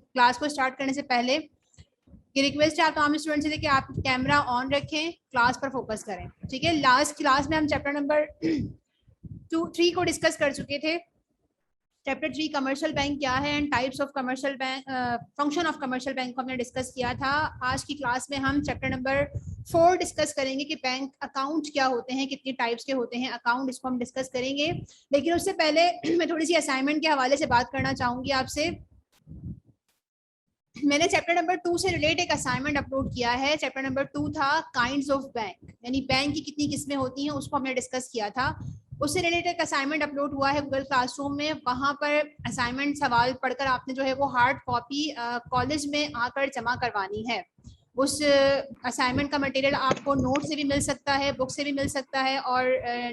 Class को start करने से पहले कि रिक्वेस्ट है आप तमाम स्टूडेंट से कि आप कैमरा ऑन रखें, क्लास पर फोकस करें, ठीक है। लास्ट क्लास में हम चैप्टर नंबर 3 को डिस्कस कर चुके थे। चैप्टर 3 कमर्शियल बैंक क्या है and types of commercial bank, function of commercial bank को हमने डिस्कस किया था। आज की क्लास में हम चैप्टर नंबर 4 डिस्कस करेंगे कि बैंक अकाउंट क्या होते हैं, कितने टाइप्स के होते हैं अकाउंट, इसको हम डिस्कस करेंगे। लेकिन उससे पहले मैं थोड़ी सी असाइनमेंट के हवाले से बात करना चाहूंगी आपसे। मैंने चैप्टर नंबर 2 से रिलेट एक असाइनमेंट अपलोड किया है। चैप्टर नंबर 2 था काइंड्स ऑफ बैंक, यानी बैंक की कितनी किस्में होती हैं, उसको हमने डिस्कस किया था। उससे रिलेटेड एक असाइनमेंट अपलोड हुआ है गूगल क्लासरूम में। वहां पर असाइनमेंट सवाल पढ़कर आपने जो है वो हार्ड कॉपी कॉलेज में आकर जमा करवानी है। उस असाइनमेंट का मटेरियल आपको नोट से भी मिल सकता है, बुक से भी मिल सकता है, और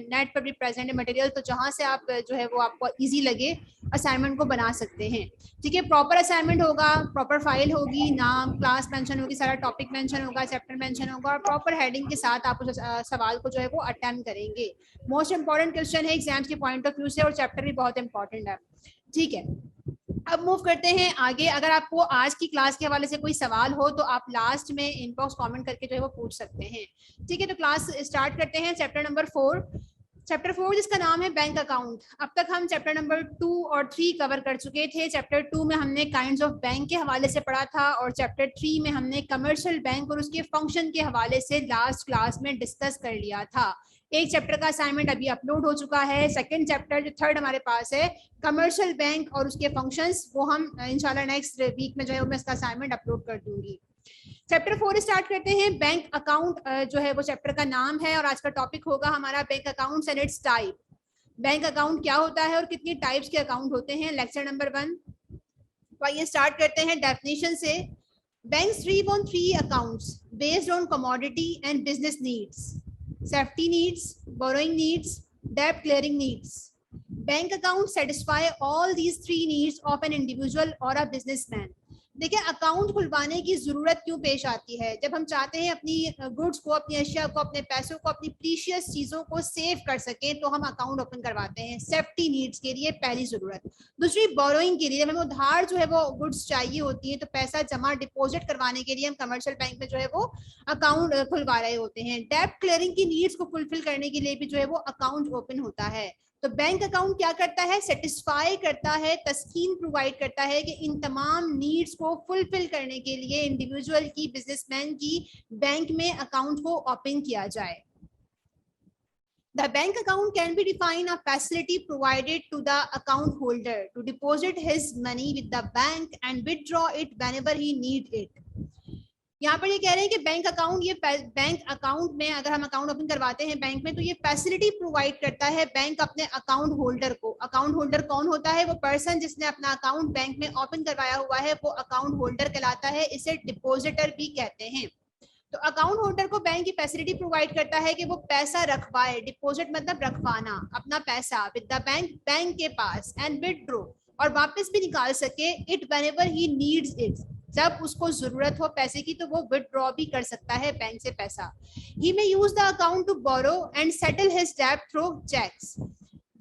नेट पर भी प्रेजेंट है मटेरियल, तो जहां से आप जो है वो आपको इजी लगे असाइनमेंट को बना सकते हैं, ठीक है। प्रॉपर असाइनमेंट होगा, प्रॉपर फाइल होगी, नाम, क्लास मेंशन होगी, सारा टॉपिक मेंशन होगा, चैप्टर मेंशन होगा, और प्रॉपर हेडिंग के साथ आप उस सवाल को जो है वो अटेम्प्ट करेंगे। मोस्ट इंपॉर्टेंट क्वेश्चन है एग्जाम्स के पॉइंट ऑफ व्यू से, और चैप्टर भी बहुत इंपॉर्टेंट है, ठीक है। अब मूव करते हैं आगे। अगर आपको आज की क्लास के हवाले से कोई सवाल हो तो आप लास्ट में इनबॉक्स कमेंट करके जो है वो पूछ सकते हैं, ठीक है। तो क्लास स्टार्ट करते हैं। चैप्टर नंबर 4, चैप्टर 4 जिसका नाम है बैंक अकाउंट। अब तक हम चैप्टर नंबर 2 और 3 कवर कर चुके थे। चैप्टर 2 में हमने काइंड्स ऑफ बैंक के हवाले से पढ़ा था, और चैप्टर 3 में हमने कमर्शियल बैंक और उसके फंक्शन के हवाले से लास्ट क्लास में डिस्कस कर लिया था। एक चैप्टर का असाइनमेंट अभी अपलोड हो चुका है। सेकंड चैप्टर जो थर्ड हमारे पास है कमर्शियल बैंक और उसके फंक्शंस, वो हम इंशाल्लाह नेक्स्ट वीक में जो है मैं इसका असाइनमेंट अपलोड कर दूंगी। चैप्टर 4 स्टार्ट करते हैं। बैंक अकाउंट जो है वो चैप्टर का नाम है, और आज का टॉपिक होगा हमारा bank accounts and it's type. Bank account क्या होता है और कितनी टाइप्स के अकाउंट होते हैं, लेक्चर नंबर 1। तो आइए स्टार्ट करते हैं डेफिनेशन से। Banks thrive on 3 accounts based on commodity and business needs: safety needs, borrowing needs, debt clearing needs. Bank accounts satisfy all these 3 needs of an individual or a businessman. देखिए, account खुलवाने की जरूरत क्यों पेश आती है? जब हम चाहते हैं अपनी गुड्स को, अपनी अशिया को, अपने पैसों को, अपनी प्रीशियस चीजों को सेव कर सकें, तो हम अकाउंट ओपन करवाते हैं। सेफ्टी नीड्स के लिए पहली जरूरत। दूसरी, बोरोइंग के लिए, जब हमें उधार जो है वो गुड्स चाहिए होती है, तो पैसा जमा डिपॉजिट करवाने के लिए हम कमर्शियल बैंक में जो है वो अकाउंट खुलवा रहे होते हैं। डेब्ट क्लियरिंग की नीड्स को फुलफिल करने के लिए भी जो है वो अकाउंट ओपन होता है। तो बैंक अकाउंट क्या करता है? सेटिस्फाई करता है, तस्कीन प्रोवाइड करता है कि इन तमाम नीड्स को फुलफिल करने के लिए इंडिविजुअल की, बिजनेसमैन की बैंक में अकाउंट को ओपन किया जाए। The bank account can be defined a facility provided to the account holder to deposit his money with the bank and withdraw it whenever he need it. यहाँ पर ये कह रहे हैं कि बैंक अकाउंट, ये बैंक अकाउंट में अगर हम अकाउंट ओपन करवाते हैं बैंक में, तो ये फैसिलिटी प्रोवाइड करता है बैंक अपने अकाउंट होल्डर को। अकाउंट होल्डर कौन होता है? वो पर्सन जिसने अपना अकाउंट बैंक में ओपन करवाया हुआ है, वो अकाउंट होल्डर कहलाता है। इसे डिपोजिटर भी कहते हैं। तो अकाउंट होल्डर को बैंक की फैसिलिटी प्रोवाइड करता है कि वो पैसा रखवाए। डिपॉजिट मतलब रखवाना, अपना पैसा विद द बैंक, बैंक के पास, एंड विथड्रॉ, और वापस भी निकाल सके, it whenever he needs it, जब उसको जरूरत हो पैसे की, तो वो विथड्रॉ भी कर सकता है बैंक से पैसा। He may use the account to borrow and settle his डेब्ट थ्रू चेक्स।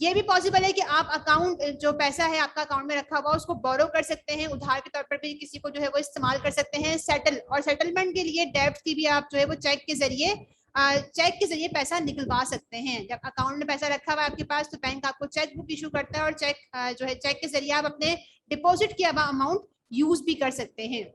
ये भी पॉसिबल है कि आप अकाउंट, जो पैसा है आपका अकाउंट में रखा हुआ, उसको बोरो कर सकते हैं, उधार के तौर पर भी किसी को जो है वो इस्तेमाल कर सकते हैं। सेटल और सेटलमेंट के लिए डेब्ट की भी आप जो है वो चेक के जरिए पैसा निकलवा सकते हैं। जब अकाउंट में पैसा रखा हुआ है आपके पास, तो बैंक आपको चेक बुक इशू करता है, और चेक जो है चेक के जरिए आप अपने डिपॉजिट किया हुआ अमाउंट यूज भी कर सकते हैं।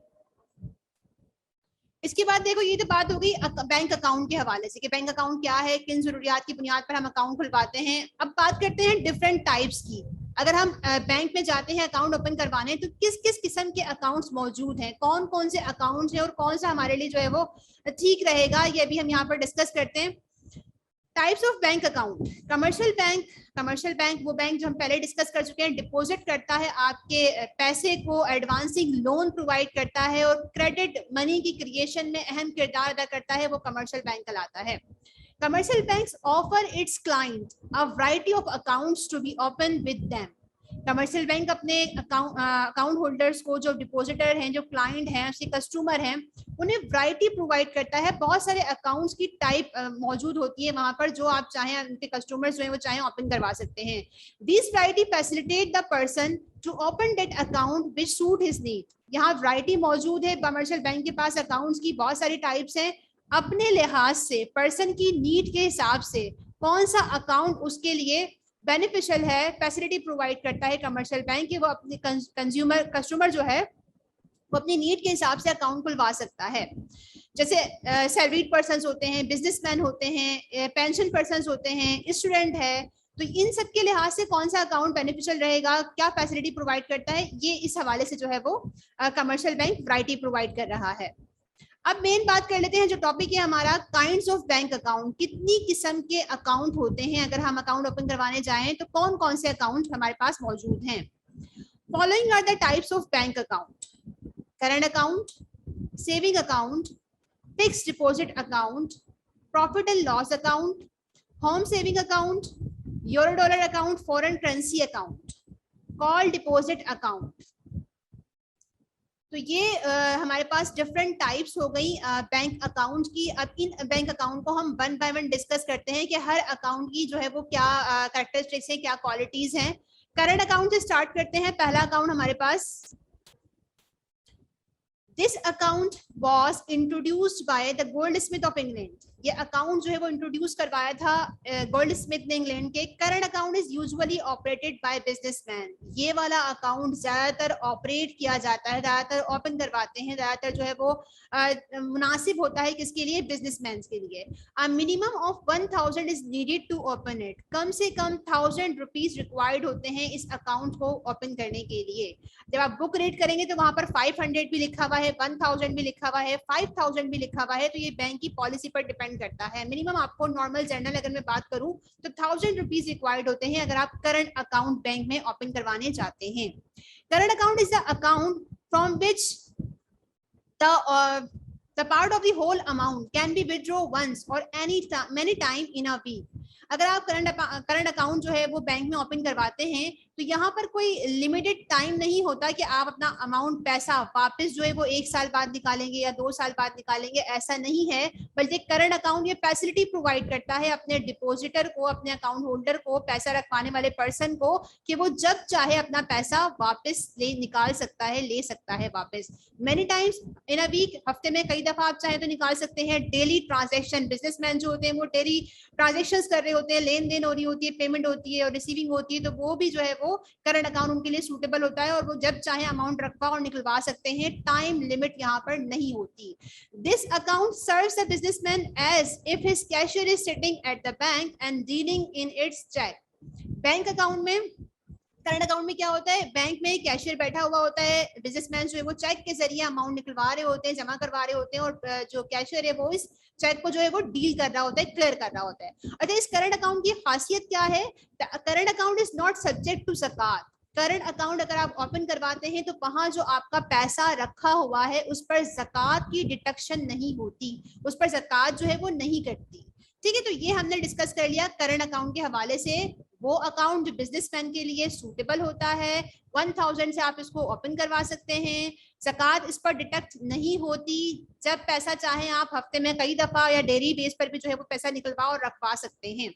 इसके बाद देखो, ये तो बात हो गई बैंक अकाउंट के हवाले से कि बैंक अकाउंट क्या है, किन जरूरियात की बुनियाद पर हम अकाउंट खुलवाते हैं। अब बात करते हैं डिफरेंट टाइप्स की। अगर हम बैंक में जाते हैं अकाउंट ओपन करवाने, तो किस किस किस्म के अकाउंट्स मौजूद हैं, कौन कौन से अकाउंट्स हैं, और कौन सा हमारे लिए जो है वो ठीक रहेगा, ये भी हम यहाँ पर डिस्कस करते हैं। Types of bank account. Commercial bank वो बैंक जो हम पहले डिस्कस कर चुके हैं, डिपॉजिट करता है आपके पैसे को, एडवांसिंग लोन प्रोवाइड करता है, और क्रेडिट मनी की क्रिएशन में अहम किरदार अदा करता है, वो कमर्शियल बैंक कहलाता है। Commercial banks offer its client a variety of accounts to be opened with them. Commercial bank अपने अकाउंट होल्डर्स को, जो डिपॉजिटर हैं, जो क्लाइंट हैं, उसके कस्टमर हैं, उन्हें वैरायटी प्रोवाइड करता है। बहुत सारे अकाउंट्स की टाइप मौजूद होती है वहां पर, जो आप चाहें उनके कस्टमर्स जो है वो चाहें ओपन करवा सकते हैं। This variety facilitate the person to open that account which suit his need. यहाँ वैरायटी मौजूद है, कमर्शियल बैंक के पास अकाउंट्स की बहुत सारी टाइप्स हैं। अपने लिहाज से, पर्सन की नीड के हिसाब से कौन सा अकाउंट उसके लिए बेनिफिशियल है, फैसिलिटी प्रोवाइड करता है कमर्शियल बैंक कि वो अपने कस्टमर जो है वो अपनी नीड के हिसाब से अकाउंट खुलवा सकता है। जैसे सैलरीड पर्सन्स होते हैं, बिजनेसमैन होते हैं, पेंशन पर्सन्स होते हैं, स्टूडेंट है, तो इन सब के लिहाज से कौन सा अकाउंट बेनिफिशियल रहेगा, क्या फैसिलिटी प्रोवाइड करता है, ये इस हवाले से जो है वो कमर्शियल बैंक वैरायटी प्रोवाइड कर रहा है। अब मेन बात कर लेते हैं, जो टॉपिक है हमारा, काइंड्स ऑफ बैंक अकाउंट। कितनी किस्म के अकाउंट होते हैं, अगर हम अकाउंट ओपन करवाने जाएं तो कौन कौन से अकाउंट हमारे पास मौजूद हैं। Following are the types of bank account: current account, saving account, fixed deposit account, profit and loss account, home saving account, euro dollar account, foreign currency account, call deposit account. तो ये हमारे पास different types हो गई bank account की। अब इन bank account को हम one by one discuss करते हैं कि हर अकाउंट की जो है वो क्या कैरेक्टरिस्टिक्स है, क्या क्वालिटीज हैं। करंट अकाउंट से स्टार्ट करते हैं। पहला अकाउंट हमारे पास, this account was introduced by the goldsmith of England. ये अकाउंट जो है वो इंट्रोड्यूस करवाया था गोल्डस्मिथ ने इंग्लैंड के। Current account is usually operated by businessman. ये वाला अकाउंट ज्यादातर ऑपरेट किया जाता है, ज्यादातर ओपन करवाते हैं, ज्यादातर जो है वो मुनासिब होता है किसके लिए, बिजनेसमैन के लिए। A minimum of 1000 is needed to open it. कम से कम 1000 रुपीज रिक्वायर्ड होते हैं इस अकाउंट को ओपन करने के लिए। जब आप बुक रीड करेंगे तो वहां पर 500 भी लिखा हुआ है, 1000 भी लिखा हुआ है, 5000 भी लिखा हुआ है। तो ये बैंक की पॉलिसी पर डिपेंड करता है। मिनिमम आपको नॉर्मल जनरल अगर मैं बात करूं तो 1000 रुपीज रिक्वायर्ड होते हैं अगर आप करंट अकाउंट बैंक में ओपन करवाने चाहते हैं। Current account is the account from which the part of the whole amount can be withdrawn once or many time in a week. अगर आप करंट अकाउंट जो है वो बैंक में ओपन करवाते हैं तो यहाँ पर कोई लिमिटेड टाइम नहीं होता कि आप अपना अमाउंट पैसा वापस जो है वो 1 साल बाद निकालेंगे या 2 साल बाद निकालेंगे, ऐसा नहीं है। बल्कि करंट अकाउंट ये फैसिलिटी प्रोवाइड करता है अपने डिपॉजिटर को, अपने अकाउंट होल्डर को, पैसा रखवाने वाले पर्सन को, कि वो जब चाहे अपना पैसा वापस निकाल सकता है, ले सकता है वापस। Many times in a week, हफ्ते में कई दफा आप चाहे तो निकाल सकते हैं। डेली ट्रांजेक्शन, बिजनेसमैन जो होते हैं वो डेली ट्रांजेक्शंस कर रहे होते हैं, लेन देन हो रही होती है, पेमेंट होती है और रिसीविंग होती है, तो वो भी जो है वो करंट अकाउंट उनके लिए सूटेबल होता है और वो जब चाहे अमाउंट रखवा और निकलवा सकते हैं। टाइम लिमिट यहाँ पर नहीं होती। This account serves the businessman as if his cashier is sitting at the bank and dealing in its cheque. Bank account में, करंट अकाउंट में क्या होता है, बैंक में कैशियर बैठा हुआ होता है, बिजनेसमैन जो है वो चेक के जरिए अमाउंट निकलवा रहे होते हैं, जमा करवा रहे होते हैं, और जो कैशियर है वो इस चेक को जो है वो डील कर रहा होता है, क्लियर कर रहा होता है। अच्छा, इस करंट अकाउंट की खासियत क्या है? Current account is not subject to ज़कात। करंट अकाउंट अगर आप ओपन करवाते हैं तो वहां जो आपका पैसा रखा हुआ है उस पर ज़कात की डिडक्शन नहीं होती, उस पर ज़कात जो है वो नहीं कटती। ठीक है, तो ये हमने डिस्कस कर लिया करंट अकाउंट के हवाले से। वो अकाउंट जो बिजनेसमैन के लिए सूटेबल होता है, 1000 से आप इसको ओपन करवा सकते हैं, ज़कात इस पर डिडक्ट नहीं होती। जब पैसा चाहे आप हफ्ते में कई दफा या डेली बेस पर भी जो है वो पैसा निकलवा और रखवा सकते हैं।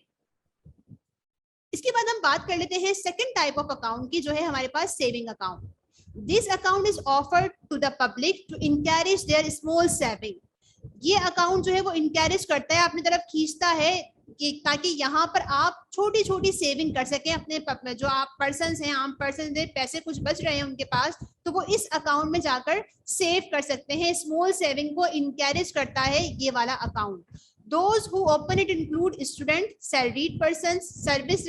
इसके बाद हम बात कर लेते हैं सेकंड टाइप ऑफ अकाउंट की, जो है हमारे पास saving account. This account is offered to the public to encourage their small saving. ये अकाउंट जो है वो इनकरेज करता है, अपनी तरफ खींचता है कि ताकि यहाँ पर आप छोटी छोटी सेविंग कर सकें अपने जो आप पर्सन हैं, आम पर्सन हैं, पैसे कुछ बच रहे हैं उनके पास, तो वो इस अकाउंट में जाकर सेव कर सकते हैं। स्मॉल सेविंग को इनकरेज करता है ये वाला account. Those who open it include student, salaried persons, service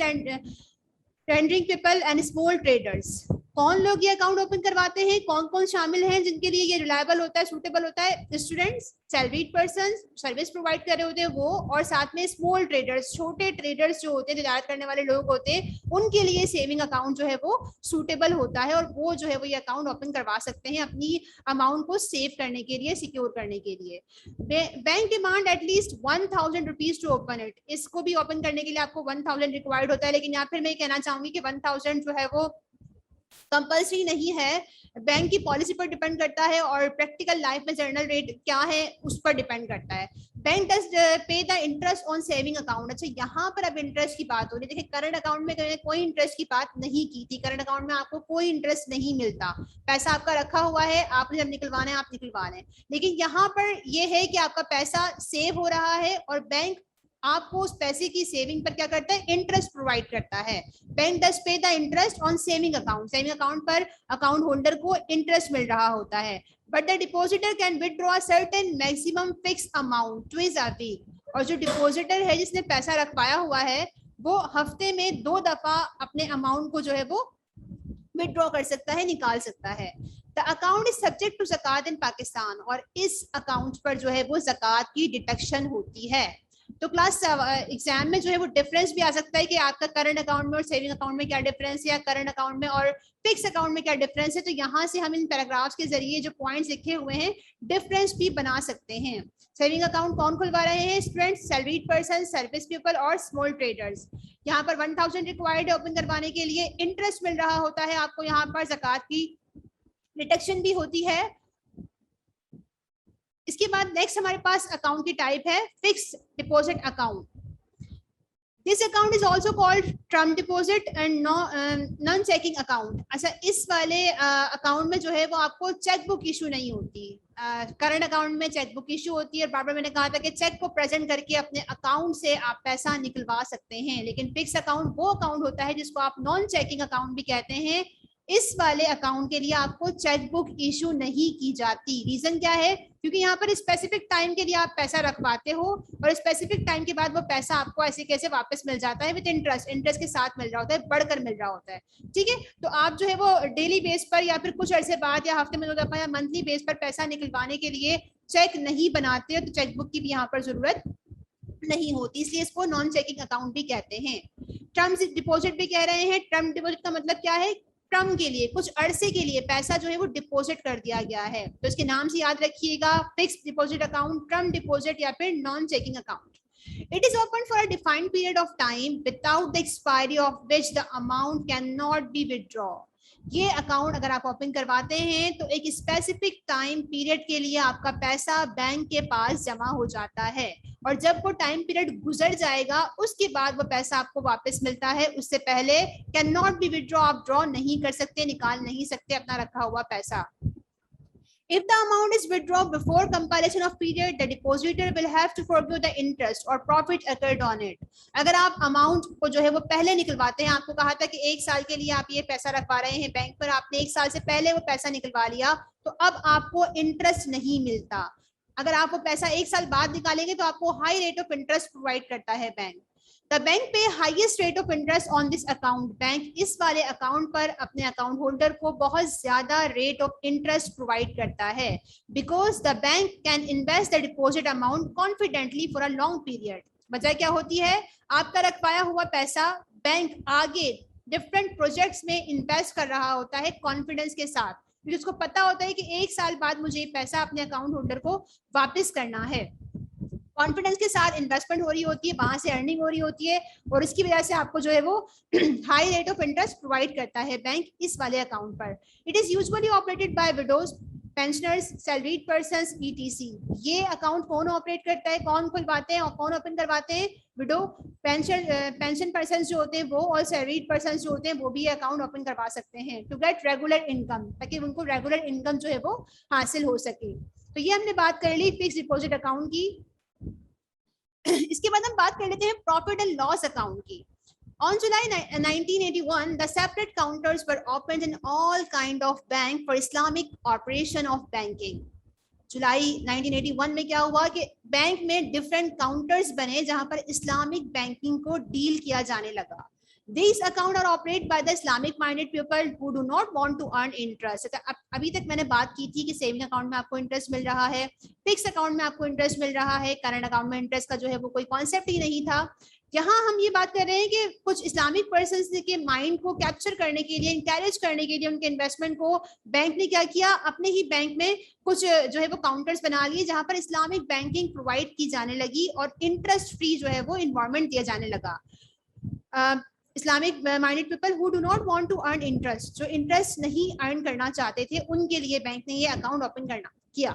rendering people and small traders. कौन लोग ये अकाउंट ओपन करवाते हैं, कौन कौन शामिल हैं जिनके लिए ये रिलायबल होता है, सूटेबल होता है? Students, salaried person, service provide कर रहे होते हैं वो, और साथ में स्मॉल ट्रेडर्स, छोटे ट्रेडर्स जो होते हैं, तिजारत करने वाले लोग होते हैं, उनके लिए सेविंग अकाउंट जो है वो सूटेबल होता है और वो जो है वो ये अकाउंट ओपन करवा सकते हैं अपनी अमाउंट को सेव करने के लिए, सिक्योर करने के लिए। बैंक डिमांड एटलीस्ट 1000 रुपीज टू ओपन इट। इसको भी ओपन करने के लिए आपको 1000 रिक्वायर्ड होता है, लेकिन यहाँ फिर मैं कहना चाहूंगी कि 1000 जो है वो कंपल्सरी नहीं है, बैंक की पॉलिसी पर डिपेंड करता है और प्रैक्टिकल लाइफ में जनरल रेट क्या है उस पर डिपेंड करता है। Bank does pay the interest on saving account. अच्छा, यहाँ पर अब इंटरेस्ट की बात हो रही है। देखिए करंट अकाउंट में कोई इंटरेस्ट की बात नहीं की थी, करंट अकाउंट में आपको कोई इंटरेस्ट नहीं मिलता, पैसा आपका रखा हुआ है, आपने जब निकलवाना है आप निकलवा लें। लेकिन यहाँ पर यह है कि आपका पैसा सेव हो रहा है और बैंक आपको उस पैसे की सेविंग पर क्या करता है, इंटरेस्ट प्रोवाइड करता है। Bank does pay the interest on saving account, saving account पर अकाउंट होल्डर को इंटरेस्ट मिल रहा होता है। But the depositor can withdraw a certain maximum fix amount twice a week. और जो डिपोजिटर है जिसने पैसा रखवाया हुआ है वो हफ्ते में 2 दफा अपने अमाउंट को जो है वो विथड्रॉ कर सकता है, निकाल सकता है। The account is subject to ज़कात इन पाकिस्तान, और इस अकाउंट पर जो है वो ज़कात की डिडक्शन होती है। तो क्लास एग्जाम में जो है वो डिफरेंस भी आ सकता है कि आपका करंट अकाउंट में और सेविंग अकाउंट में क्या डिफरेंस है, या करंट अकाउंट में और फिक्स अकाउंट में क्या डिफरेंस है। तो यहाँ से हम इन पैराग्राफ्स के जरिए जो पॉइंट्स लिखे हुए हैं डिफरेंस भी बना सकते हैं। सेविंग अकाउंट कौन खुलवा रहे हैं students, salaried person, service people और स्मॉल ट्रेडर्स। यहाँ पर 1000 रिक्वायर्ड है ओपन करवाने के लिए, इंटरेस्ट मिल रहा होता है आपको, यहाँ पर ज़कात की डिडक्शन भी होती है। इसके बाद नेक्स्ट हमारे पास अकाउंट की टाइप है fix deposit account. This account is also called term deposit and non checking account. अच्छा, इस वाले अकाउंट में जो है वो आपको चेक बुक इशू नहीं होती। करंट अकाउंट में चेक बुक इशू होती है, बार बार मैंने कहा था कि चेक को प्रेजेंट करके अपने अकाउंट से आप पैसा निकलवा सकते हैं। लेकिन फिक्स अकाउंट वो अकाउंट होता है जिसको आप नॉन चेकिंग अकाउंट भी कहते हैं। इस वाले अकाउंट के लिए आपको चेक बुक इशू नहीं की जाती। रीजन क्या है, क्योंकि यहाँ पर स्पेसिफिक टाइम के लिए आप पैसा रखवाते हो और स्पेसिफिक टाइम के बाद वो पैसा आपको ऐसे कैसे वापस मिल जाता है, विद इंटरेस्ट, इंटरेस्ट के साथ मिल रहा होता है, बढ़कर मिल रहा होता है। ठीक है, तो आप जो है वो डेली बेस पर या फिर कुछ अरसे बाद या हफ्ते में 2 दफा या मंथली बेस पर पैसा निकलवाने के लिए चेक नहीं बनाते हो, तो चेक बुक की भी यहाँ पर जरूरत नहीं होती, इसलिए इसको नॉन चेकिंग अकाउंट भी कहते हैं। टर्म डिपॉजिट भी कह रहे हैं। टर्म डिपॉजिट का मतलब क्या है, टर्म के लिए, कुछ अरसे के लिए पैसा जो है वो डिपॉजिट कर दिया गया है, तो इसके नाम से याद रखिएगा, fixed deposit account, term deposit या फिर non checking account. It is open for a defined period of time without the expiry of which the amount cannot be withdrawn. ये अकाउंट अगर आप ओपन करवाते हैं तो एक स्पेसिफिक टाइम पीरियड के लिए आपका पैसा बैंक के पास जमा हो जाता है, और जब वो टाइम पीरियड गुजर जाएगा उसके बाद वो पैसा आपको वापस मिलता है। उससे पहले कैन नॉट बी विथड्रॉ, आप ड्रॉ नहीं कर सकते, निकाल नहीं सकते अपना रखा हुआ पैसा। If the amount is withdrawn before completion of period, the depositor will have to forgo the interest or profit occurred on it. अगर आप अमाउंट को जो है वो पहले निकलवाते हैं, आपको कहा था कि 1 साल के लिए आप ये पैसा रखवा रहे हैं बैंक पर, आपने 1 साल से पहले वो पैसा निकलवा लिया, तो अब आपको इंटरेस्ट नहीं मिलता। अगर आप वो पैसा 1 साल बाद निकालेंगे तो आपको high rate of interest provide करता है bank. The bank pay highest rate of interest on this account. Bank इस वाले अकाउंट पर अपने अकाउंट होल्डर को बहुत ज्यादा रेट ऑफ इंटरेस्ट प्रोवाइड करता है, because the bank can invest the deposit amount confidently for a long period. वजह क्या होती है, आपका रखवाया हुआ पैसा बैंक आगे डिफरेंट प्रोजेक्ट्स में इन्वेस्ट कर रहा होता है कॉन्फिडेंस के साथ, क्योंकि उसको पता होता है कि 1 साल बाद मुझे पैसा अपने अकाउंट होल्डर को वापस करना है। कॉन्फिडेंस के साथ इन्वेस्टमेंट हो रही होती है, वहां से अर्निंग हो रही होती है, और इसकी वजह से आपको जो है वो high rate of interest provide करता है बैंक इस वाले अकाउंट पर। It is usually operated by widows, pensioners, salaried persons, etc. ये अकाउंट कौन ऑपरेट करता है, कौन खुलवाते हैं और कौन ओपन करवाते हैं, विडो, पेंशन पर्सन जो होते हैं वो, और सैलरीड पर्सन जो होते हैं वो भी ये अकाउंट ओपन करवा सकते हैं टू गेट रेगुलर इनकम, ताकि उनको रेगुलर इनकम जो है वो हासिल हो सके। तो ये हमने बात कर ली फिक्स डिपॉजिट अकाउंट की। इसके बाद हम बात कर लेते हैं प्रॉफिट एंड लॉस अकाउंट की। On July 1981, the separate counters were opened in all kind of bank for Islamic operation of banking. जुलाई 1981 में क्या हुआ कि बैंक में डिफरेंट काउंटर्स बने जहां पर इस्लामिक बैंकिंग को डील किया जाने लगा। These accounts are operated by the Islamic-minded people who do not want to earn interest. अभी तक मैंने बात की थी कि सेविंग अकाउंट में आपको इंटरेस्ट मिल रहा है, फिक्स अकाउंट में आपको इंटरेस्ट मिल रहा है, करंट अकाउंट में इंटरेस्ट का जो है वो कोई कॉन्सेप्ट ही नहीं था। यहाँ हम ये बात कर रहे हैं कि कुछ इस्लामिक पर्सन्स के माइंड को कैप्चर करने के लिए, इंकरेज करने के लिए उनके इन्वेस्टमेंट को बैंक ने क्या किया, अपने ही बैंक में कुछ जो है वो काउंटर्स बना लिए जहां पर इस्लामिक बैंकिंग प्रोवाइड की जाने लगी और इंटरेस्ट फ्री जो है वो इन्वायरमेंट दिया जाने लगा। Islamic minded people who do not want to earn interest, जो इंटरेस्ट नहीं अर्न करना चाहते थे, उनके लिए बैंक ने ये अकाउंट ओपन करना किया।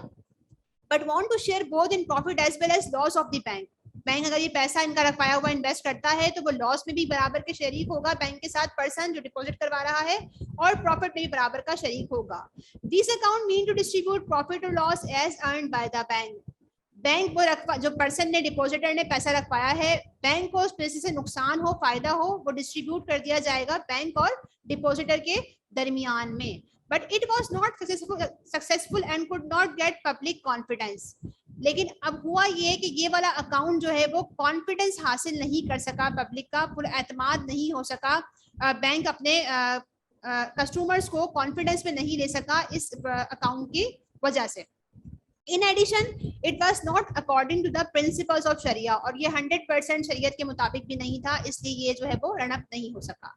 But want to share both in profit as well as loss of the bank. Bank अगर ये पैसा इनका रखवाया हुआ इन्वेस्ट करता है तो वो लॉस में भी बराबर के शरीक होगा बैंक के साथ, पर्सन जो डिपॉजिट करवा रहा है, और प्रॉफिट में भी बराबर का शरीक होगा। This account mean to distribute profit और loss as earned by the bank. Bank वो रखवा, जो पर्सन ने, डिपॉजिटर ने पैसा रखवाया है, बैंक को उस पैसे से नुकसान हो फायदा हो, वो डिस्ट्रीब्यूट कर दिया जाएगा बैंक और डिपॉजिटर के दरमियान में। But it was not successful and could not gate public confidence. लेकिन अब हुआ ये कि ये वाला अकाउंट जो है वो कॉन्फिडेंस हासिल नहीं कर सका, पब्लिक का पूरा एतमाद नहीं हो सका, बैंक अपने कस्टमर्स को कॉन्फिडेंस में नहीं ले सका इस अकाउंट की वजह से। In addition, it was not according to the principles of Sharia, और ये 100% शरीयत के मुताबिक भी नहीं था, इसलिए ये जो है वो रन अप नहीं हो सका।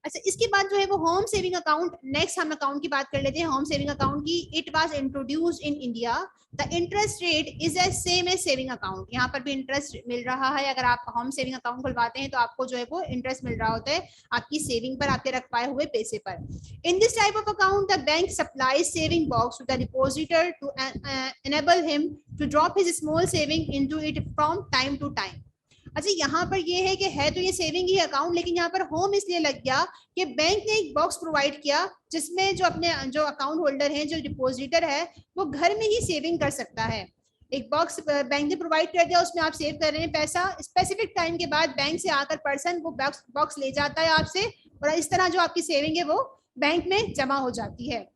अच्छा, इसके बाद जो है वो होम सेविंग अकाउंट, नेक्स्ट हम अकाउंट की बात कर लेते हैं होम सेविंग अकाउंट की। It was introduced in India, the interest rate is as same as saving account. यहाँ पर भी इंटरेस्ट मिल रहा है, अगर आप होम सेविंग अकाउंट खुलवाते हैं तो आपको जो है वो इंटरेस्ट मिल रहा होता है आपकी सेविंग पर, आपके रखवाए हुए पैसे पर। In this type of account the bank supplies saving box to the depositor to enable him to drop his small saving into it from time to time. अच्छा, यहाँ पर ये है कि है तो ये सेविंग ही अकाउंट, लेकिन यहाँ पर होम इसलिए लग गया कि बैंक ने एक बॉक्स प्रोवाइड किया जिसमें जो अपने जो अकाउंट होल्डर है, जो डिपॉजिटर है, वो घर में ही सेविंग कर सकता है। एक बॉक्स बैंक ने प्रोवाइड कर दिया, उसमें आप सेव कर रहे हैं पैसा, स्पेसिफिक टाइम के बाद बैंक से आकर पर्सन वो बॉक्स ले जाता है आपसे, और इस तरह जो आपकी सेविंग है वो बैंक में जमा हो जाती है,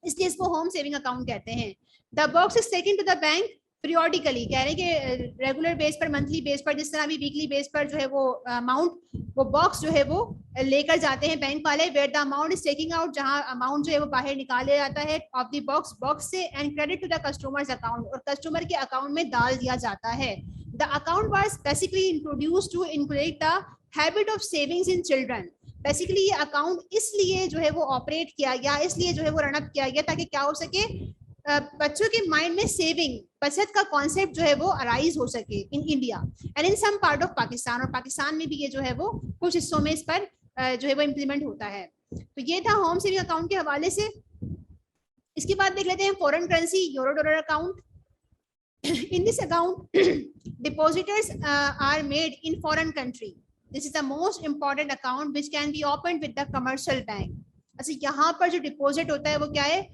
इसलिए इसको होम सेविंग अकाउंट कहते हैं। The box is taken to the bank periodically, कह रहे हैं कि रेगुलर बेस पर, मंथली बेस पर, जिस तरह भी वीकली बेस पर जो है वो अमाउंट, वो बॉक्स जो है वो लेकर जाते हैं बैंक वाले। Where the amount is taking out, जहां अमाउंट जो है वो बाहर निकाले जाता है ऑफ द बॉक्स से, and credit to the customers account, और कस्टमर के अकाउंट में डाल दिया जाता है। The account was basically introduced to encourage the habit of savings in children. Basically ये अकाउंट इसलिए जो है वो ऑपरेट किया गया, इसलिए जो है वो रनअप किया गया ताकि क्या हो सके, बच्चों के माइंड में सेविंग, बचत का कॉन्सेप्ट जो है वो अराइज हो सके in India and in some part of Pakistan, और पाकिस्तान में भी ये जो है वो कुछ हिस्सों में इस पर जो है वो इम्प्लीमेंट होता है। तो ये था होम सेविंग अकाउंट के हवाले से। इसके बाद देख लेते हैं foreign currency euro dollar account. In this account depositors are made in foreign country. This is the most important account which can be open with the commercial bank. अच्छा, यहाँ पर जो डिपॉजिट होता है वो क्या है,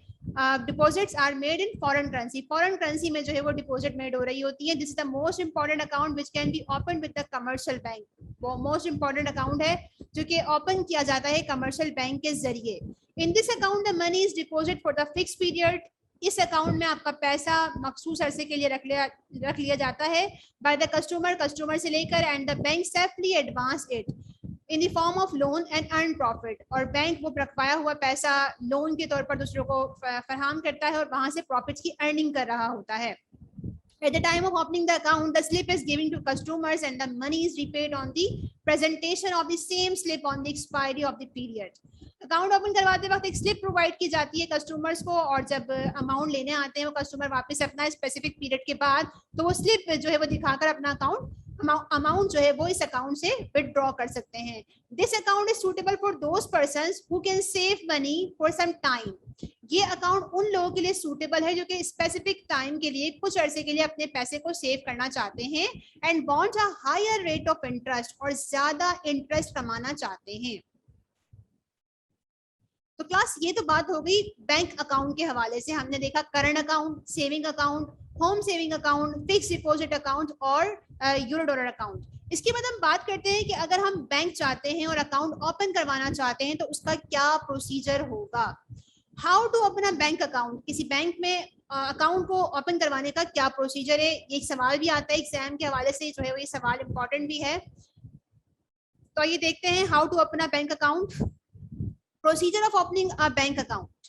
deposits are made in foreign currency, foreign currency में जो है वो डिपॉजिट मेड हो रही होती है। This is the most important account which can be open with the commercial bank. वो मोस्ट इंपॉर्टेंट अकाउंट है जो कि ओपन किया जाता है कमर्शियल बैंक के जरिए। इन this account the money is deposit for the fix period. इस अकाउंट में आपका पैसा मखसूस अरसे के लिए रख लिया जाता है बाय द कस्टमर से लेकर, and the bank safely advance it in the form of loan and earn profit. और बैंक वो रखवाया हुआ पैसा लोन के तौर पर दूसरों को फराहम करता है और वहां से प्रॉफिट्स की अर्निंग कर रहा होता है। At the time of opening the account, the slip is given to customers and the money is repaid on the presentation of the same slip on the expiry of the period. Account open करवाते वक्त एक slip provide की जाती है customers को, और जब amount लेने आते हैं वो कस्टमर वापस अपना स्पेसिफिक पीरियड के बाद, तो वो स्लिप जो है वो दिखाकर अपना अमाउंट जो है वो इस अकाउंट से विथड्रॉ कर सकते हैं। This account is suitable for those persons who can save money for some time. ये अकाउंट उन लोगों के लिए सूटेबल है जो कि स्पेसिफिक टाइम के लिए, कुछ अरसे के लिए अपने पैसे को सेव करना चाहते हैं, and want a higher rate of interest, और ज्यादा इंटरेस्ट कमाना चाहते हैं। तो क्लास ये तो बात हो गई बैंक अकाउंट के हवाले से। हमने देखा current account, saving account, home saving account, fix deposit account और यूरो डॉलर अकाउंट। इसके बाद हम बात करते हैं कि अगर हम बैंक चाहते हैं और अकाउंट ओपन करवाना चाहते हैं तो उसका क्या प्रोसीजर होगा। How to open a bank account, किसी बैंक में अकाउंट को ओपन करवाने का क्या प्रोसीजर है। ये एक सवाल भी आता है एग्जाम के हवाले से, जो है वो ये सवाल इंपॉर्टेंट भी है। तो ये देखते हैं how to open a bank account. Procedure of opening a bank account.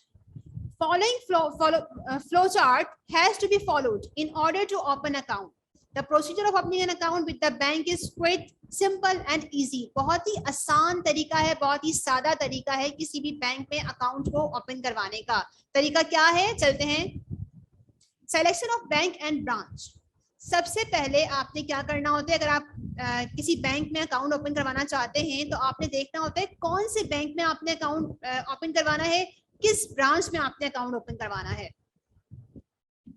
Following flow chart has to be followed in order to open account. The procedure of opening an account with the bank is quite simple and easy. बहुत ही आसान तरीका है, बहुत ही सादा तरीका है किसी भी बैंक में अकाउंट को ओपन करवाने का। तरीका क्या है, चलते हैं। Selection of bank and branch. सबसे पहले आपने क्या करना होता है, अगर आप किसी बैंक में अकाउंट ओपन करवाना चाहते हैं तो आपने देखना होता है कौन से बैंक में आपने अकाउंट ओपन करवाना है, किस ब्रांच में आपने अकाउंट ओपन करवाना है।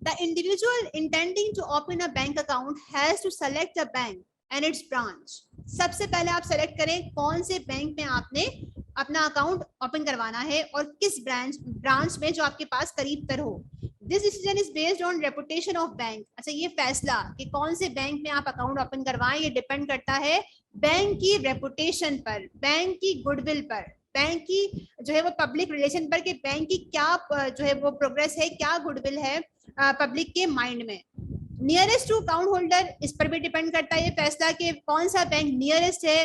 The individual intending to open a bank account has to select a bank and its branch. सबसे पहले आप सेलेक्ट करें कौन से बैंक में आपने अपना अकाउंट ओपन करवाना है और किस ब्रांच में जो आपके पास करीब तर हो। This decision is based on reputation of bank. अच्छा, ये फैसला कि कौन से बैंक में आप अकाउंट ओपन करवाएं ये डिपेंड करता है बैंक की रेपुटेशन पर, बैंक की गुडविल पर, बैंक की जो है वो पब्लिक रिलेशन पर, कि बैंक की क्या जो है वो प्रोग्रेस है, क्या गुडविल है पब्लिक के माइंड में। नियरेस्ट टू अकाउंट होल्डर, इस पर भी डिपेंड करता है ये फैसला कि कौन सा बैंक नियरेस्ट है,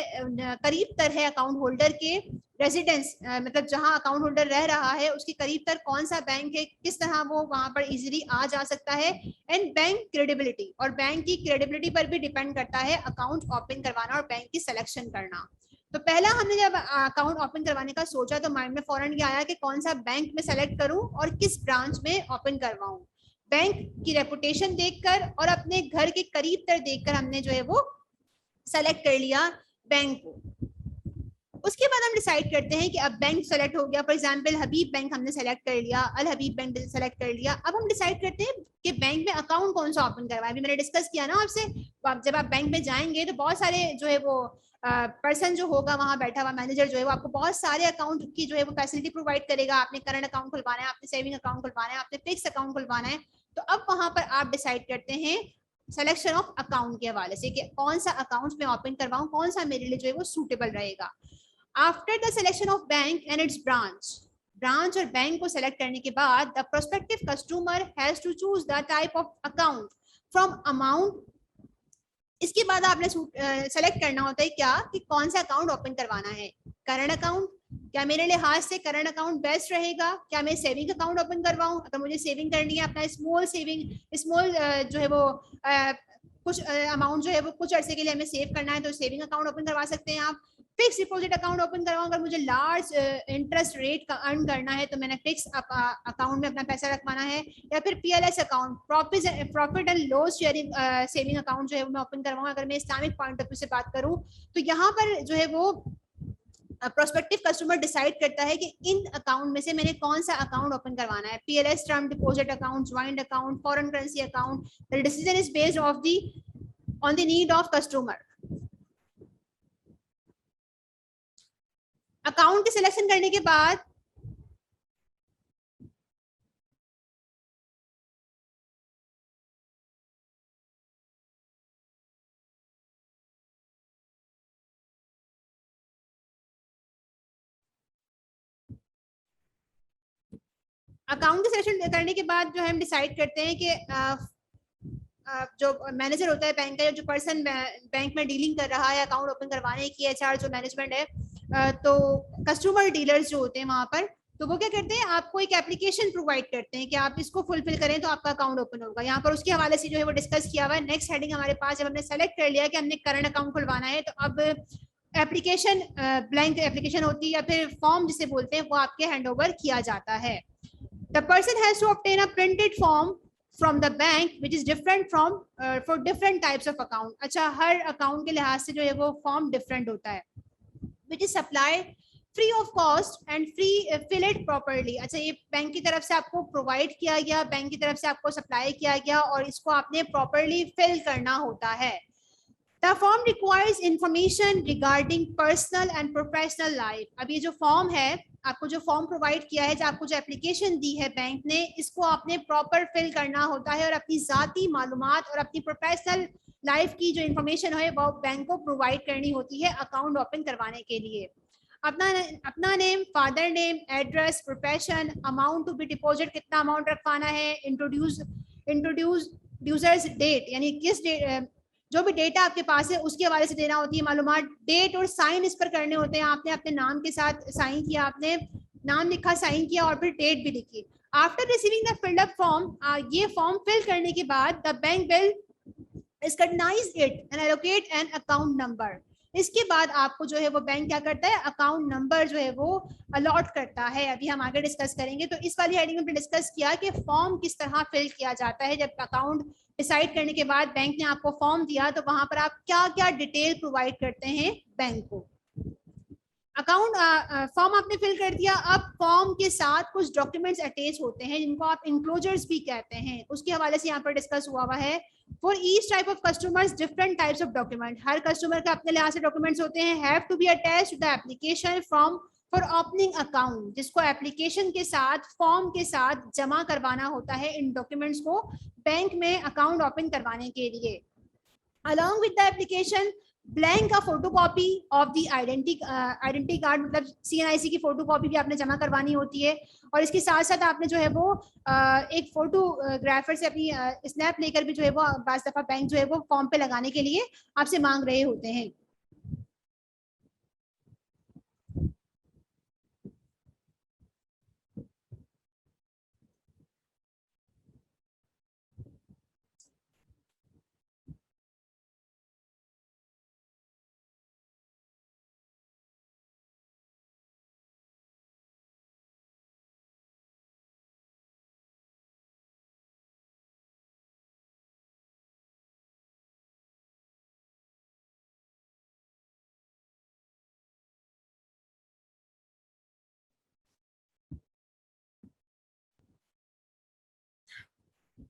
करीब तर है अकाउंट होल्डर के रेजिडेंस, मतलब जहां अकाउंट होल्डर रह रहा है उसके करीब तर कौन सा बैंक है, किस तरह वो वहां पर इजीली आ जा सकता है। एंड बैंक क्रेडिबिलिटी, और बैंक की क्रेडिबिलिटी पर भी डिपेंड करता है अकाउंट ओपन करवाना और बैंक की सिलेक्शन करना। तो पहला हमने जब अकाउंट ओपन करवाने का सोचा तो माइंड में फौरन ये आया कि कौन सा बैंक में सेलेक्ट करूं और किस ब्रांच में ओपन करवाऊं। बैंक की रेपुटेशन देखकर और अपने घर के करीब तर देखकर हमने जो है वो सेलेक्ट कर लिया बैंक को। उसके बाद हम डिसाइड करते हैं कि अब बैंक सेलेक्ट हो गया, फॉर एग्जांपल हबीब बैंक हमने सेलेक्ट कर लिया, अल हबीब बैंक सेलेक्ट कर लिया। अब हम डिसाइड करते हैं कि बैंक में अकाउंट कौन सा ओपन करवाएं। अभी मैंने डिस्कस किया ना आपसे, जब आप बैंक में जाएंगे तो बहुत सारे जो है वो पर्सन जो होगा वहां बैठा हुआ मैनेजर जो है वो आपको बहुत सारे अकाउंट की जो है वो फैसिलिटी प्रोवाइड करेगा। आपने करंट अकाउंट खुलवाना है, आपने सेविंग अकाउंट खुलवाना है, आपने फिक्स अकाउंट खुलवाना है। तो अब वहां पर आप डिसाइड करते हैं सिलेक्शन ऑफ अकाउंट के हवाले से कि कौन सा अकाउंट में ओपन करवाऊं, कौन सा मेरे लिए जो है वो सूटेबल रहेगा। After the selection of bank and its branch और बैंक को सिलेक्ट करने के बाद the prospective customer has to choose the type of account from amount. इसके बाद आपने सेलेक्ट करना होता है क्या कि कौन सा अकाउंट ओपन करवाना है। करंट अकाउंट, क्या मेरे लिहाज से करंट अकाउंट बेस्ट रहेगा, क्या मैं सेविंग अकाउंट ओपन करवाऊं, अगर मुझे सेविंग करनी है अपना स्मॉल जो है वो कुछ अमाउंट जो है वो कुछ अरसे के लिए हमें सेव करना है तो सेविंग अकाउंट ओपन करवा सकते हैं आप। फिक्स डिपॉजिट अकाउंट ओपन करवाऊं, अगर मुझे लार्ज इंटरेस्ट रेट का अर्न करना है तो मैंने फिक्स अकाउंट में अपना पैसा रखवाना है। या फिर PLS account, profit and loss sharing saving account जो है मैं ओपन करवाऊं। अगर मैं इस्लामिक पॉइंट ऑफ व्यू से बात करूं तो यहाँ पर जो है वो प्रोस्पेक्टिव कस्टमर डिसाइड करता है कि इन अकाउंट में से मैंने कौन सा अकाउंट ओपन करवाना है। PLS, term deposit account, joint account, foreign currency account. The decision is based on the need of customer. Account की सिलेक्शन करने के बाद अकाउंट की सिलेक्शन करने के बाद जो हम डिसाइड करते हैं कि जो मैनेजर होता है बैंक का, जो पर्सन बैंक में डीलिंग कर रहा है अकाउंट ओपन करवाने की, एचआर जो मैनेजमेंट है, तो कस्टमर डीलर्स जो होते हैं वहां पर, तो वो क्या करते हैं आपको एक एप्लीकेशन प्रोवाइड करते हैं कि आप इसको फुलफिल करें तो आपका अकाउंट ओपन होगा। यहाँ पर उसके हवाले से जो है वो डिस्कस किया हुआ है। नेक्स्ट हेडिंग हमारे पास, जब हमने सेलेक्ट कर लिया कि हमने करंट अकाउंट खुलवाना है तो अब एप्लीकेशन, ब्लैंक एप्लीकेशन होती है या फिर फॉर्म जिसे बोलते हैं, वो आपके हैंड ओवर किया जाता है। The person has to obtain a printed form from the bank which is different from for different types of account. अच्छा, हर अकाउंट के लिहाज से जो है वो फॉर्म डिफरेंट होता है। which is supplied free of cost and free fill it properly. अच्छा, ये बैंक की तरफ से आपको प्रोवाइड किया गया, बैंक की तरफ से आपको सप्लाई किया गया और इसको आपने प्रॉपरली फिल करना होता है। The form requires information regarding personal and professional life. अब ये जो फॉर्म है, आपको जो फॉर्म प्रोवाइड किया है, जो आपको जो एप्लीकेशन दी है बैंक ने, इसको आपने प्रॉपर फिल करना होता है और अपनी जाती मालूमात और अपनी प्रोफेशनल लाइफ की जो इंफॉर्मेशन है वो बैंक को प्रोवाइड करनी होती है अकाउंट ओपन करवाने के लिए। अपना name, father name, address, profession, amount to be deposit, कितना अमाउंट रखवाना है, इंट्रोड्यूसर्स डेट, यानी किस डेट, जो भी डेटा आपके पास है उसके हवाले से देना होती है मालूमात। डेट और साइन इस पर करने होते हैं। आपने अपने नाम के साथ साइन किया, आपने नाम लिखा, साइन किया और फिर डेट भी लिखी। After receiving the filled up form, ये फॉर्म फिल करने के बाद the bank will scrutinize it and allocate an account number. इसके बाद आपको जो है वो बैंक क्या करता है, अकाउंट नंबर जो है वो अलॉट करता है। अभी हम आगे डिस्कस करेंगे। तो इस वाली हेडिंग में डिस्कस किया कि फॉर्म किस तरह फिल किया जाता है। जब अकाउंट डिसाइड करने के बाद बैंक ने आपको फॉर्म दिया तो वहां पर आप क्या क्या डिटेल प्रोवाइड करते हैं बैंक को। अकाउंट फॉर्म आपने फिल कर दिया। अब फॉर्म के साथ कुछ डॉक्यूमेंट्स अटैच होते हैं जिनको आप इंक्लोजर्स भी कहते हैं, उसके हवाले से यहाँ पर डिस्कस हुआ है। For each type of customers different types of document, हर कस्टमर के अपने लिहाज से डॉक्यूमेंट्स होते हैं। Have to be attached to the application form for opening account, जिसको एप्लीकेशन के साथ फॉर्म के साथ जमा करवाना होता है इन डॉक्यूमेंट्स को बैंक में अकाउंट ओपन करवाने के लिए। along with the application blank का photocopy of the identity card, मतलब CNIC की फोटोकॉपी भी आपने जमा करवानी होती है। और इसके साथ साथ आपने जो है वो एक फोटोग्राफर से अपनी स्नैप लेकर भी जो है वो बाज़ दफा बैंक जो है वो फॉर्म पे लगाने के लिए आपसे मांग रहे होते हैं।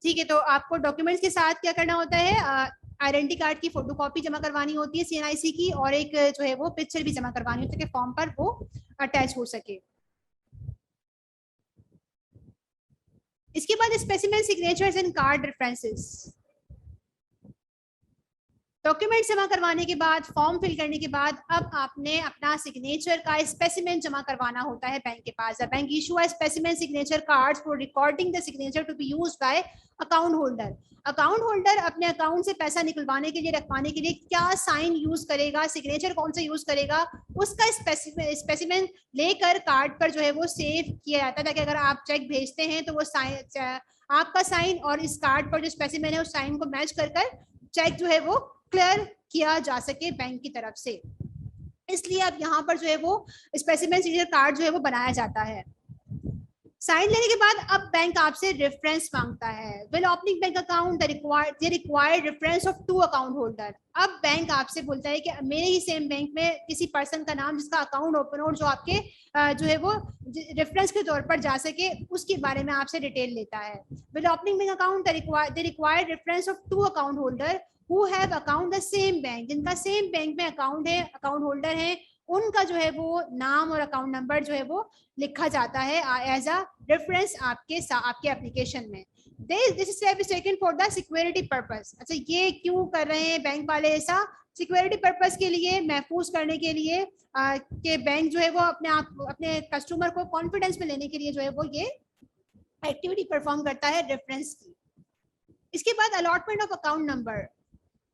ठीक है, तो आपको डॉक्यूमेंट्स के साथ क्या करना होता है, आइडेंटिटी कार्ड की फोटोकॉपी जमा करवानी होती है CNIC की, और एक जो है वो पिक्चर भी जमा करवानी होती है कि फॉर्म पर वो अटैच हो सके। इसके बाद specimen signatures and card references. Document जमा करवाने के बाद, फॉर्म फिल करने के बाद, अब आपने अपना सिग्नेचर का स्पेसिमेन जमा करवाना होता है बैंक के पास। The bank issue a specimen signature cards for recording the signature to be used by account holder. Account holder अपने अकाउंट से पैसा निकलवाने के लिए, रखवाने के लिए क्या साइन यूज करेगा, सिग्नेचर कौन सा यूज करेगा, उसका स्पेसिमेन लेकर कार्ड पर जो है वो सेव किया जाता है, ताकि अगर आप चेक भेजते हैं तो वो साइन, आपका साइन और इस कार्ड पर जो स्पेसिमेन है उस साइन को मैच कर चेक जो है वो क्लियर किया जा सके बैंक की तरफ से। इसलिए अब यहाँ पर जो है वो स्पेसिमेन सिग्नेचर कार्ड जो है वो बनाया जाता है। साइन लेने के बाद अब बैंक आपसे रेफरेंस मांगता है। Will opening bank account the required reference of 2 account holder. अब बैंक आपसे बोलता है कि मेरे ही सेम बैंक में किसी पर्सन का नाम जिसका अकाउंट ओपन हो, जो आपके जो है वो रेफरेंस के तौर पर जा सके, उसके बारे में आपसे डिटेल लेता है। Will opening bank account the required reference of 2 account holder who have account the same bank, जिनका सेम बैंक में अकाउंट है, अकाउंट होल्डर है, उनका जो है वो नाम और अकाउंट नंबर जो है वो लिखा जाता है एज अ रेफरेंस आपके एप्लीकेशन में। This step is taken for the security purpose. अच्छा, ये क्यों कर रहे हैं बैंक वाले ऐसा? सिक्योरिटी पर्पस के लिए, महफूज करने के लिए कि बैंक जो है वो अपने कस्टमर को कॉन्फिडेंस में लेने के लिए जो है वो ये एक्टिविटी परफॉर्म करता है रेफरेंस की। इसके बाद allotment of account number.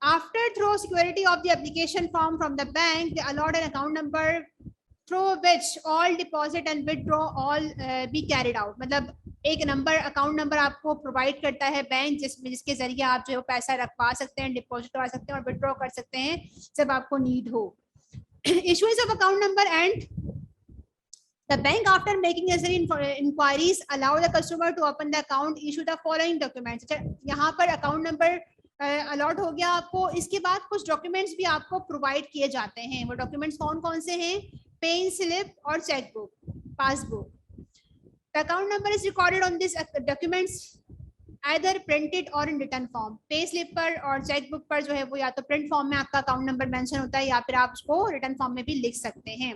After through security of the application form from the bank, they allot an account number through which all deposit and withdraw all be carried out। मतलब एक number, account number आपको provide करता है bank, जिसके जरिए आप जो है पैसा रखवा सकते हैं, डिपॉजिट करवा सकते हैं और विथड्रॉ कर सकते हैं जब आपको नीड हो। Issuance of account number and the bank after making necessary inquiries allow the customer to open the account, issue the following documents। यहाँ पर अकाउंट नंबर अलॉट हो गया आपको। इसके बाद कुछ डॉक्यूमेंट्स भी आपको प्रोवाइड किए जाते हैं। वो डॉक्यूमेंट्स कौन कौन से हैं? पेन स्लिप और chequebook, passbook. Account number is recorded on this documents either printed or in written form. Pay slip पर और चेकबुक पर जो है वो या तो प्रिंट फॉर्म में आपका अकाउंट नंबर मेंशन होता है, या फिर आप उसको रिटन फॉर्म में भी लिख सकते हैं।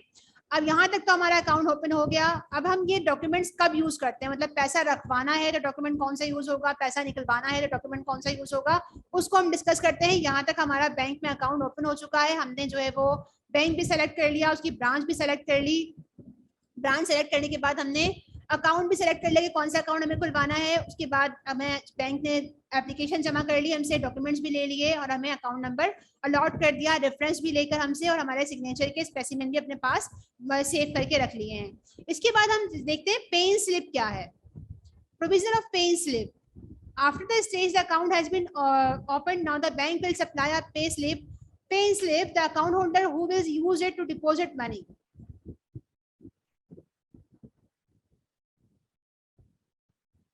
अब यहाँ तक तो हमारा अकाउंट ओपन हो गया। अब हम ये डॉक्यूमेंट्स कब यूज करते हैं, मतलब पैसा रखवाना है तो डॉक्यूमेंट कौन सा यूज होगा, पैसा निकलवाना है तो डॉक्यूमेंट कौन सा यूज होगा, उसको हम डिस्कस करते हैं। यहाँ तक हमारा बैंक में अकाउंट ओपन हो चुका है, हमने जो है वो बैंक भी सेलेक्ट कर लिया, उसकी ब्रांच भी सेलेक्ट कर ली। ब्रांच सेलेक्ट करने के बाद हमने अकाउंट भी सेलेक्ट कर लिया कि कौन सा अकाउंट हमें खुलवाना है। उसके बाद हमें बैंक ने एप्लीकेशन जमा कर ली, हमसे डॉक्यूमेंट्स भी ले लिए और हमें अकाउंट नंबर अलॉट कर दिया, रेफरेंस भी लेकर हमसे, और हमारे सिग्नेचर के स्पेसिमेन भी अपने पास सेव करके रख लिए हैं। इसके बाद हम देखते हैं पेन स्लिप क्या है। Provision of pen slip. After the stage the account has been opened, now the bank will supply a pay slip. pay slip, the account holder who will use it to deposit money.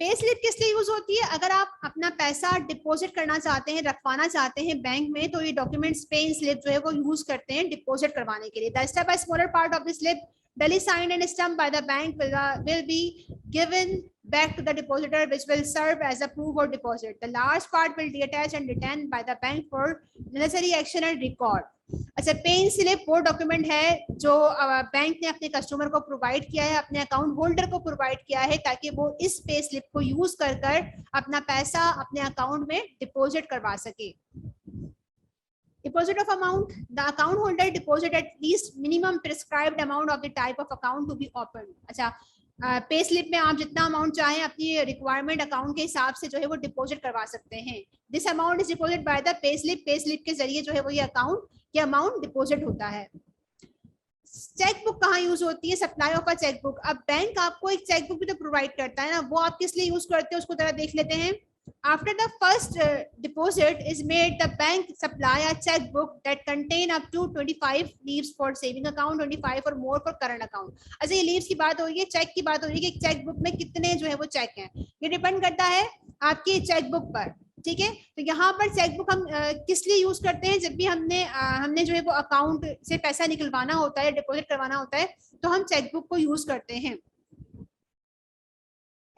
Pay slip किस लिए use होती है? अगर आप अपना पैसा deposit करना चाहते हैं, रखवाना चाहते हैं बैंक में, तो ये डॉक्यूमेंट्स पे स्लिप जो है वो यूज करते हैं डिपॉजिट करवाने के लिए. The step by smaller part of the slip duly signed and stamped by the bank will be given back to the depositor, which will serve as a proof of deposit. The large part will be attached and retained by the bank for necessary action and record. अच्छा, pay slip वो document है जो bank ने अपने customer को provide किया है, अपने अकाउंट होल्डर को प्रोवाइड किया है, ताकि वो इस पे स्लिप को यूज कर अपना पैसा अपने अकाउंट में डिपॉजिट करवा सके. Deposit of amount, the account holder deposit at least minimum prescribed amount of the type of account to be opened. अच्छा, पे स्लिप में आप जितना अमाउंट चाहें अपनी रिक्वायरमेंट अकाउंट के हिसाब से जो है वो डिपॉजिट करवा सकते हैं. This amount is deposit by the pay slip के जरिए जो है वो ये अकाउंट ये अमाउंट डिपॉजिट होता है. चेक बुक कहाँ यूज होती है? Supply of a cheque book. अब बैंक आपको एक चेक बुक भी तो प्रोवाइड करता है ना, वो आप किस लिए यूज करते हैं उसको जरा देख लेते हैं. After the first deposit is made, the bank supply a checkbook that contain up to 25 leaves for saving account, 25 or more for current account. अच्छा, ये लीव्स की बात हो रही है, चेक की बात हो रही है कि चेक बुक में कितने जो है वो चेक हैं. ये डिपेंड करता है आपकी चेक बुक पर. ठीक है, तो यहाँ पर चेक बुक हम किस लिए यूज करते हैं? जब भी हमने जो है वो अकाउंट से पैसा निकलवाना होता है, डिपॉजिट करवाना होता है, तो हम चेक बुक को यूज करते हैं.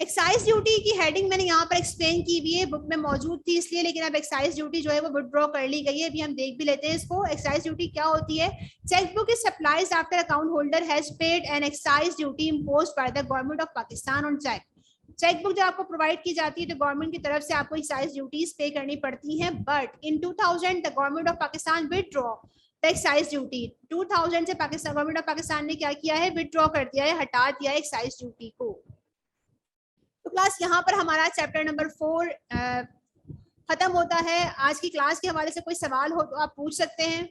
एक्साइज ड्यूटी की हेडिंग मैंने यहाँ पर एक्सप्लेन की हुई है, बुक में मौजूद थी इसलिए, लेकिन अब एक्साइज ड्यूटी जो है वो विड्रॉ कर ली गई है. अभी हम देख भी लेते हैं इसको. एक्साइज ड्यूटी क्या होती है? Cheque book is supplies after account holder has paid an excise duty imposed by the government of Pakistan on cheque. Cheque book जब आपको प्रोवाइड की जाती है तो गवर्नमेंट की तरफ से आपको एक्साइज ड्यूटीज पे करनी पड़ती हैं. But in 2000 the government of Pakistan withdraw the excise duty. 2000 से पाकिस्तान गवर्नमेंट ऑफ पाकिस्तान ने क्या किया है? विड्रॉ कर दिया है, हटा दिया है एक्साइज ड्यूटी को. तो क्लास यहाँ पर हमारा चैप्टर नंबर 4 खत्म होता है. आज की क्लास के हवाले से कोई सवाल हो तो आप पूछ सकते हैं.